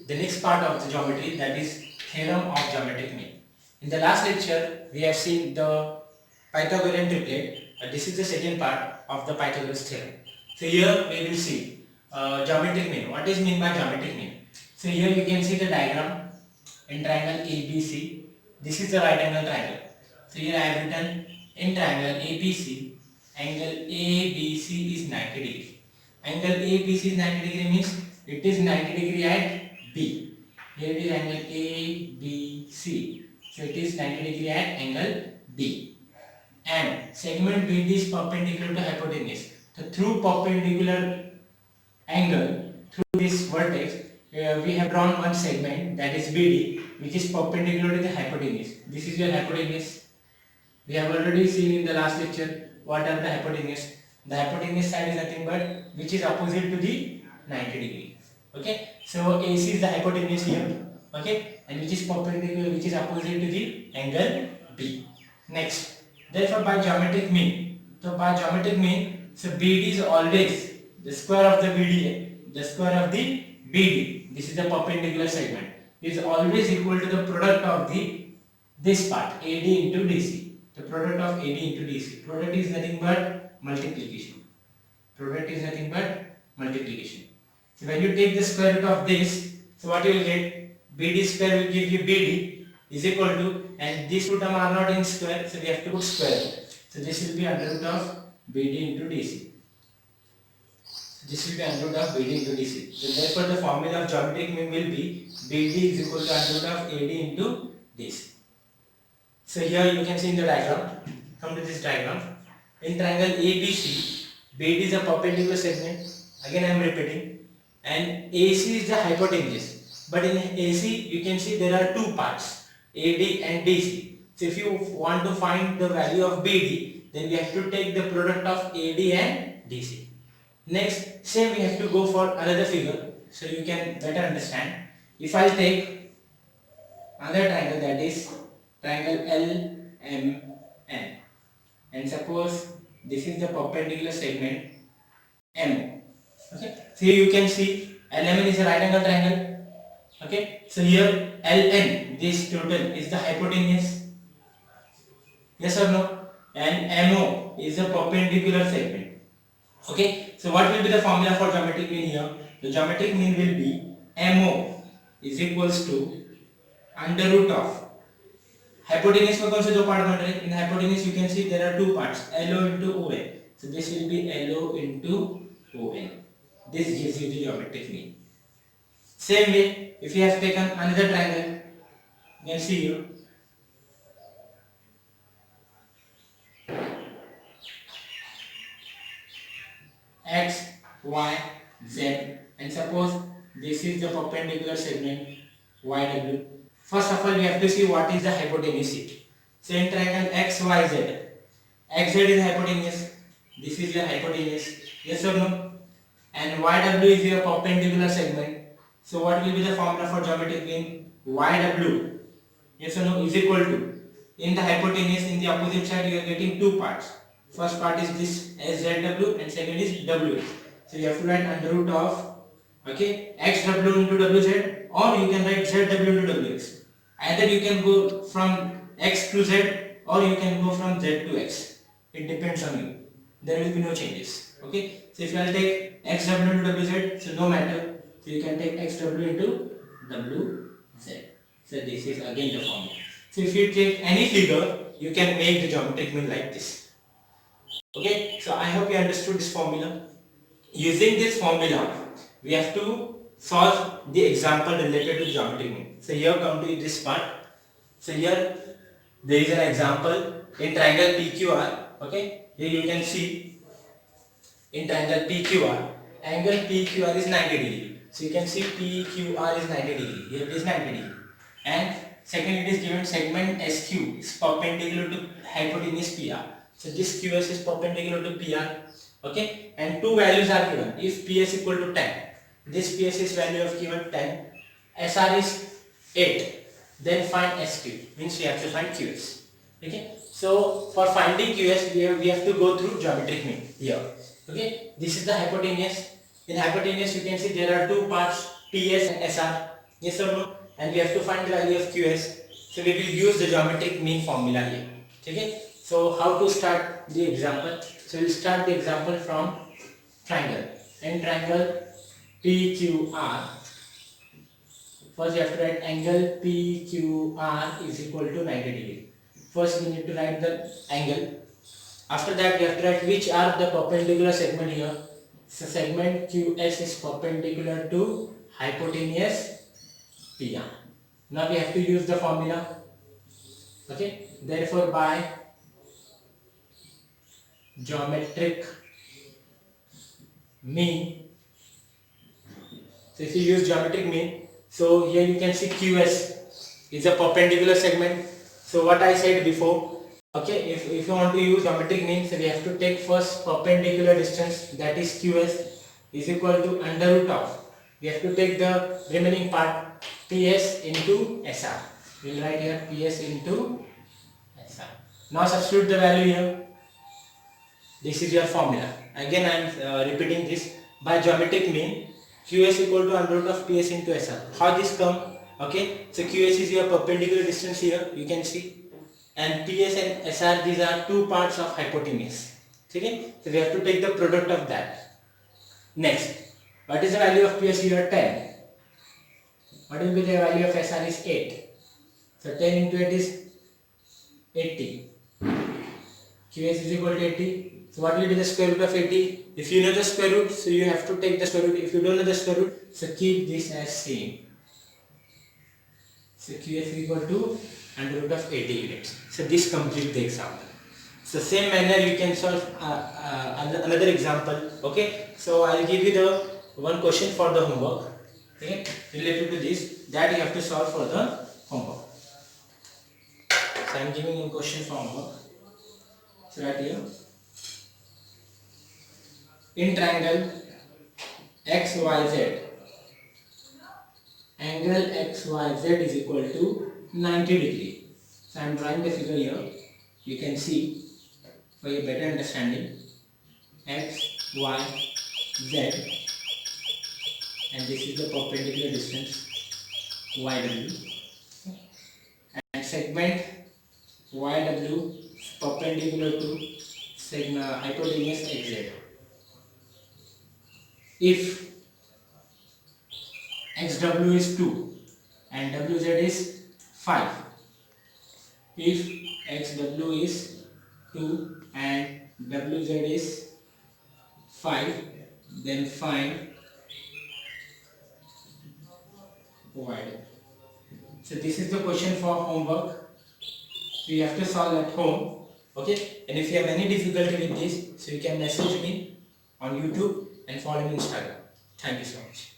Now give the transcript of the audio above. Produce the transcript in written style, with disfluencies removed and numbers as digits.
the next part of the geometry, that is theorem of geometric mean. In the last lecture we have seen the Pythagorean triplet. This is the second part of the Pythagoras theorem. So here we will see geometric mean. What is mean by geometric mean? So here you can see the diagram in triangle ABC. This is the right angle triangle. So here I have written in triangle ABC, angle ABC is 90 degree. Angle ABC is 90 degree means it is 90 degree at B. Here it is angle ABC. So it is 90 degree at angle B. And segment BD is perpendicular to hypotenuse. So through perpendicular angle, through this vertex, we have drawn one segment, that is BD, which is perpendicular to the hypotenuse. This is your hypotenuse. We have already seen in the last lecture what are the hypotenuse. The hypotenuse side is nothing but which is opposite to the 90 degree. Okay, so AC is the hypotenuse here. Okay, and which is perpendicular, which is opposite to the angle B. Next, therefore by geometric mean, so by geometric mean, so BD is always the square of the BD, the square of the BD. This is the perpendicular segment. Is always equal to the product of the this part AD into DC. The product of AD into DC. Product is nothing but multiplication. Product is nothing but multiplication. So when you take the square root of this, so what you will get? BD square will give you BD is equal to, and these two terms are not in square, so we have to put square root. So this will be under root of BD into DC. So this will be under root of BD into DC. So therefore the formula of geometric mean will be BD is equal to under root of AD into DC. So here you can see in the diagram, come to this diagram, in triangle ABC, BD is a perpendicular segment, again I am repeating, and AC is the hypotenuse. But in AC you can see there are two parts, AD and DC. So if you want to find the value of BD, then we have to take the product of AD and DC. Next, same we have to go for another figure, so you can better understand. If I take another triangle, that is triangle LMN, and suppose this is the perpendicular segment M. Okay, so here you can see LMN is a right angle triangle. Okay, so here LN, this total is the hypotenuse. Yes or no? And MO is a perpendicular segment. Okay, so what will be the formula for geometric mean here? The geometric mean will be MO is equals to under root of hypotenuse में कौन से दो part बन रहे हैं? In hypotenuse you can see there are two parts, LO into ON. So this will be LO into ON. This gives you the geometric mean. Same way, if you have taken another triangle, you can see here. X, Y, Z, and suppose this is the perpendicular segment YW. First of all, we have to see what is the hypotenuse. So in triangle XYZ, XZ is hypotenuse. This is your hypotenuse. Yes or no? And YW is your perpendicular segment. So what will be the formula for geometric mean? YW, yes or no, is equal to, in the hypotenuse, in the opposite side you are getting two parts. First part is this SZW and second is WX. So you have to write under root of, okay, XW into WZ, or you can write ZW into WX. Either you can go from X to Z, or you can go from Z to X. It depends on you. There will be no changes. Okay. So if you will take XW into WZ, so no matter. So you can take XW into WZ. So this is again the formula. So if you take any figure, you can make the geometric mean like this. Okay. So I hope you understood this formula. Using this formula, we have to solve the example related to geometric mean. So here come to this part. So here there is an example in triangle PQR. Okay. Here you can see in triangle PQR, angle PQR is 90 degree. So you can see PQR is 90 degree. Here it is 90 degree. And second, it is given segment SQ is perpendicular to hypotenuse PR. So this QS is perpendicular to PR. Okay. And two values are given. If PS equal to 10, this PS is value of given 10, SR is 8. Then find SQ. Means we have to find QS. Okay. So for finding QS, we have to go through geometric mean here. Okay. This is the hypotenuse. In hypotenuse, you can see there are two parts, PS and SR. Yes or no? And we have to find the value of QS. So we will use the geometric mean formula here. Okay? So how to start the example? So we'll start the example from triangle. In triangle PQR, first you have to write angle PQR is equal to 90 degree. First we need to write the angle. After that we have to write which are the perpendicular segment here. So segment QS is perpendicular to hypotenuse PR. Now we have to use the formula. Okay. Therefore by geometric mean. So if you use geometric mean, so here you can see QS is a perpendicular segment. So what I said before, okay, if you want to use geometric mean, so we have to take first perpendicular distance, that is QS is equal to under root of, we have to take the remaining part PS into SR. We will write here PS into SR. Now substitute the value here. This is your formula. Again I am repeating this. By geometric mean, QS equal to under root of PS into SR. How this come? Okay, so QS is your perpendicular distance here, you can see, and PS and SR, these are two parts of hypotenuse. Okay, so we have to take the product of that. Next, what is the value of PS here? 10. What will be the value of SR is 8. So 10 into 8 is 80. QS is equal to 80. So what will be the square root of 80? If you know the square root, so you have to take the square root. If you don't know the square root, so keep this as same. So QS is equal to under root of 80 units. So this completes the example. So same manner you can solve another example. Okay. So I will give you the one question for the homework. Okay, related to this, that you have to solve for the homework. So I am giving you a question for homework. So right here, in triangle XYZ, angle XYZ is equal to 90 degree. So I am drawing the figure here. You can see for your better understanding, X, Y, Z, and this is the perpendicular distance YW, and segment YW perpendicular to segment hypotenuse XZ. If XW is 2 and WZ is 5, if XW is 2 and WZ is 5, then find YW. So this is the question for homework. So you have to solve at home. Okay, and if you have any difficulty with this, so you can message me on YouTube and follow me on Instagram. Thank you so much.